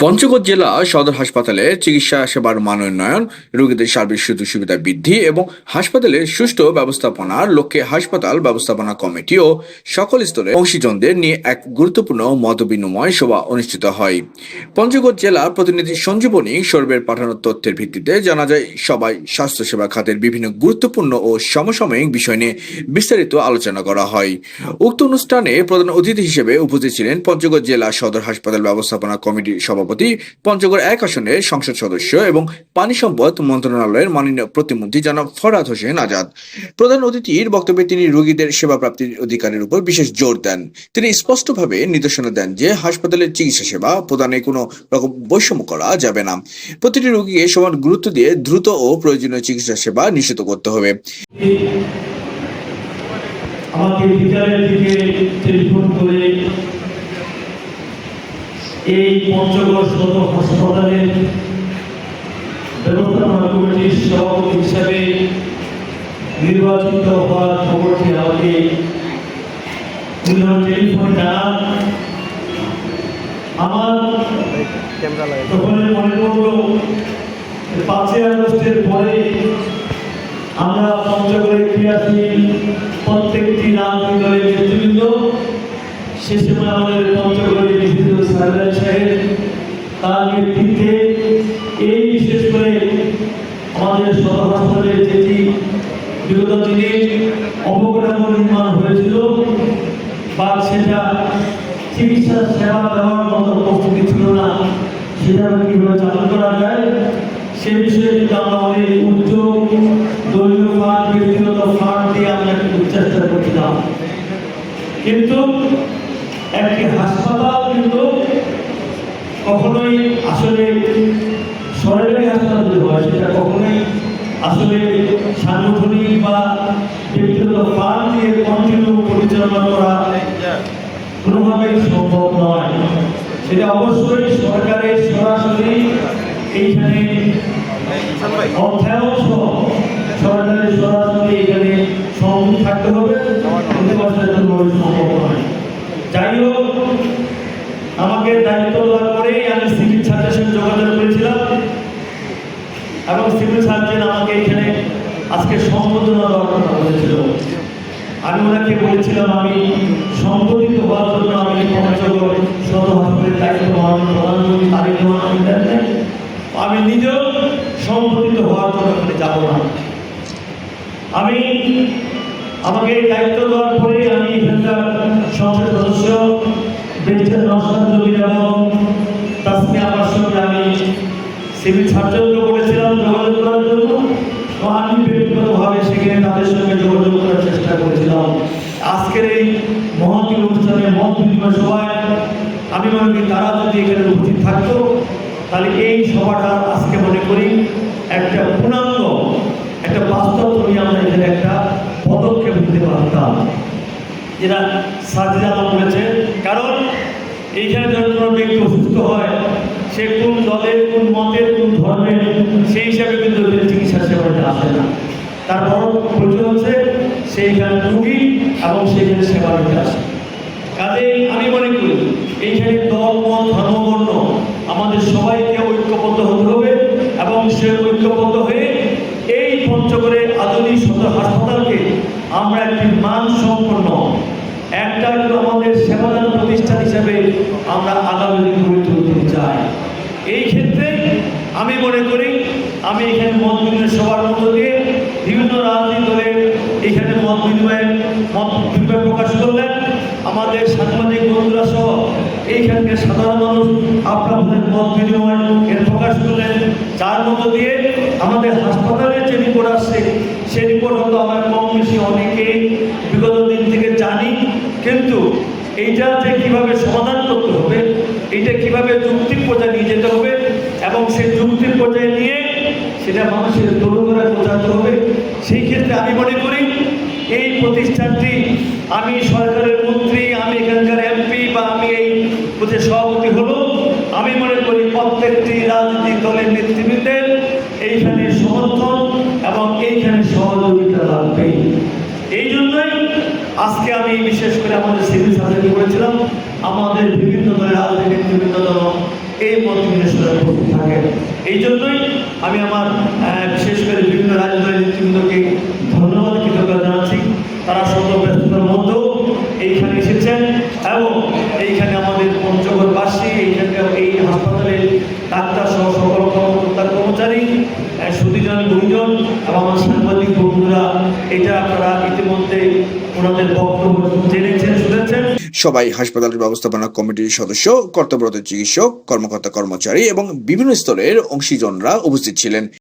পঞ্চগড় জেলা সদর হাসপাতালে চিকিৎসা সেবার মান উন্নয়ন, রোগীদের সার্বিক সুযোগ সুবিধা বৃদ্ধি এবং হাসপাতালের সুষ্ঠু ব্যবস্থাপনার লক্ষ্যে হাসপাতাল ব্যবস্থাপনা কমিটি ও সকল স্তরের অংশীজনদের নিয়ে এক গুরুত্বপূর্ণ মতবিনিময় সভা অনুষ্ঠিত হয়। পঞ্চগড় জেলা প্রতিনিধি সঞ্জীবনী সর্বের পাঠানো তথ্যের ভিত্তিতে জানা যায়, সবাই স্বাস্থ্যসেবা খাতের বিভিন্ন গুরুত্বপূর্ণ ও সমসাময়িক বিষয় নিয়ে বিস্তারিত আলোচনা করা হয়। উক্ত অনুষ্ঠানে প্রধান অতিথি হিসেবে উপস্থিত ছিলেন পঞ্চগড় জেলা সদর হাসপাতাল ব্যবস্থাপনা কমিটির সভাপতি, পঞ্চগড় 1 আসনের সংসদ সদস্য এবং পানি সম্পদ মন্ত্রণালয়ের মাননীয় প্রতিমন্ত্রী জনাব ফরহাদ হোসেন আজাদ। প্রধান অতিথির বক্তব্যে তিনি রোগীদের সেবা প্রাপ্তির অধিকারের উপর বিশেষ জোর দেন। তিনি স্পষ্টভাবে নির্দেশনা দেন যে হাসপাতালের চিকিৎসা সেবা প্রদানে কোনো রকম বৈষম্য করা যাবে না। প্রতিটি রোগীকে সমান গুরুত্ব দিয়ে দ্রুত ও প্রয়োজনীয় চিকিৎসা সেবা নিশ্চিত করতে হবে। আমাকে বিকালের দিকে টেলিফোন করে এই পঞ্চগড় সদর হাসপাতালের ব্যবস্থাপনা কমিটির সভাপতি হিসাবে নির্বাচিত হওয়ার খবরটি আমাকে টেলিফোন জানান। আমার তখন মনে পড়ল 5ই আগস্টের পরে আমরা পঞ্চগড়ে ক্রিয়াশীল প্রত্যেকটি রাজনৈতিক দলের নেতৃবৃন্দ, সে সময় আমাদের পঞ্চগড়ের বিভিন্ন সার্জন সাহেব তার নেতৃত্বে এই বিশেষ করে আমাদের সদর হাসপাতালে যেটি বিগত দিনে অবকাঠামো নির্মাণ হয়েছিল বা সেটা চিকিৎসা সেবা দেওয়ার মতো প্রস্তুতি ছিল না, সেটা কীভাবে চালু করা যায় সে বিষয়ে কিন্তু আমরা অনেক উদ্যোগ, দলীয় ফান্ড, ব্যক্তিগত ফান্ড দিয়ে আমরা কিন্তু চেষ্টা করছিলাম। কিন্তু একটি হাসপাতাল কিন্তু কখনোই আসলে সরকারি হাসপাতাল যদি হয় সেটা কখনোই আসলে সাংগঠনিক বা ব্যক্তিগত ফান্ড দিয়ে কন্টিনিউ পরিচালনা করা কোনোভাবেই সম্ভব নয়। সেটা অবশ্যই সরকারের সরাসরি এইখানে অর্থায়ন সহ সরকারের সরাসরি এখানে সম্মুখ থাকতে হবে, সম্ভব নয়। যাই হোক, আমাকে দায়িত্ব দেওয়ার পরেই আমি সিভিল সার্জনের সঙ্গে যোগাযোগ করেছিলাম এবং সিভিল সার্জন আমাকে এখানে আজকে সম্বোধনা দেওয়ার কথা বলেছিল। আমি ওনাকে বলেছিলাম আমি সম্বোধিত হওয়ার জন্য আমি পঞ্চগড় সদর হাসপাতালের দায়িত্ব প্রধানমন্ত্রী তারিখ দেন, আমি নিজেও সম্বোধিত হওয়ার জন্য এখানে যাব না। আমাকে এই দায়িত্ব দেওয়ার পরে আমি এখানকার সংসদ সদস্য বেঞ্চের নওশাদ জমির এবং তাসমিয়া আপার সঙ্গে আমি সিভিল সার্জনকে বলেছিলাম যোগাযোগ করার জন্য। আমি ব্যক্তিগতভাবে সেখানে তাদের সঙ্গে যোগাযোগ করার চেষ্টা করেছিলাম। আজকের এই মহতী অনুষ্ঠানে মত বিনিময় সভায় আমি মনে করি তারা যদি এখানে উপস্থিত থাকতো তাহলে এই সভাটা আজকে মনে করি একটা পূর্ণাঙ্গ, একটা বাস্তব ছবি আমরা এখানে একটা পদক্ষেপ নিতে পারতাম, যেটা সাজিদা বলেছে। কারণ এইখানে যখন কোনো ব্যক্তি অসুস্থ হয়, সে কোন দলের, কোন মতের, কোন ধর্মের, সেই হিসাবে কিন্তু চিকিৎসা সেবাটা আসে না। তারপর প্রয়োজন হচ্ছে সেইখানে রুগী এবং সেইখানে সেবা দিতে আসে। কাজেই আমি মনে করি এইখানে দল, মত, ধর্ম, বর্ণ আমাদের সবাইকে ঐক্যবদ্ধ হতে হবে এবং সে ঐক্যবদ্ধ হয়ে এই পঞ্চগড়ের আধুনিক সদর হাসপাতালকে আমরা একটি মানসম্পন্ন একটা আমাদের সেবাদান প্রতিষ্ঠান হিসেবে আমরা আগামী দিন গড়ে তুলতে চাই। এই ক্ষেত্রে আমি মনে করি আমি এখানে মত বিনিময় সবার মধ্য দিয়ে বিভিন্ন রাজনৈতিক দলের এখানে মত বিনিময় প্রকাশ করলেন। আমাদের সাংবাদিক বন্ধুরা সহ এইখানকার সাধারণ মানুষ আপনাদের মত বিনিময় প্রকাশ করলেন, যার মধ্য দিয়ে আমাদের হাসপাতালের যে রিপোর্ট আসছে সেই রিপোর্ট হয়তো আমরা কম বেশি অনেকেই বিগত দিন থেকে জানি, কিন্তু এইটা যে কীভাবে সমাধান করতে হবে, এইটা কীভাবে যুক্তির পর্যায়ে নিয়ে যেতে হবে এবং সেই যুক্তির পর্যায়ে নিয়ে সেটা মানুষের তরুণরা বোঝাতে হবে। সেই ক্ষেত্রে আমি মনে করি এই প্রতিষ্ঠানটি, আমি সরকারের মন্ত্রী, আমি এখানকার এমপি বা আমি এই সভাপতি হলো, আমি মনে করি প্রত্যেকটি রাজনৈতিক দলের নেতৃবৃন্দের এইখানে সমর্থন এবং এইখানে সহযোগিতা লাগবে। এই জন্যই আজকে আমি বিশেষ করে আমাদের সিভিল সার্জন করেছিলাম, আমাদের বিভিন্ন দলের রাজনৈতিক বিভিন্ন দল এই মন্ত্রিপরিষদে উপস্থিত থাকেন। এই জন্যই আমি আমার বিশেষ করে বিভিন্ন রাজনৈতিক নেতৃবৃন্দকে ধন্যবাদ কৃতজ্ঞতা জানাচ্ছি। তারা শত ব্যস্ততার মধ্যেও এইখানে এসেছেন এবং এইখানে আমাদের পঞ্চগড়বাসী এইখানকার এই হাসপাতালের ডাক্তার সহ সকল কর্মকর্তা কর্মচারী সুদীজন গুণজন এবং আমার সাংবাদিক বন্ধুরা এটা আপনারা ইতিমধ্যে ওনাদের বক্তব্য জেনেছেন শুনেছেন। সবাই হাসপাতালের ব্যবস্থাপনা কমিটির সদস্য, কর্তব্যরত চিকিৎসক, কর্মকর্তা কর্মচারী এবং বিভিন্ন স্তরের অংশীজনরা উপস্থিত ছিলেন।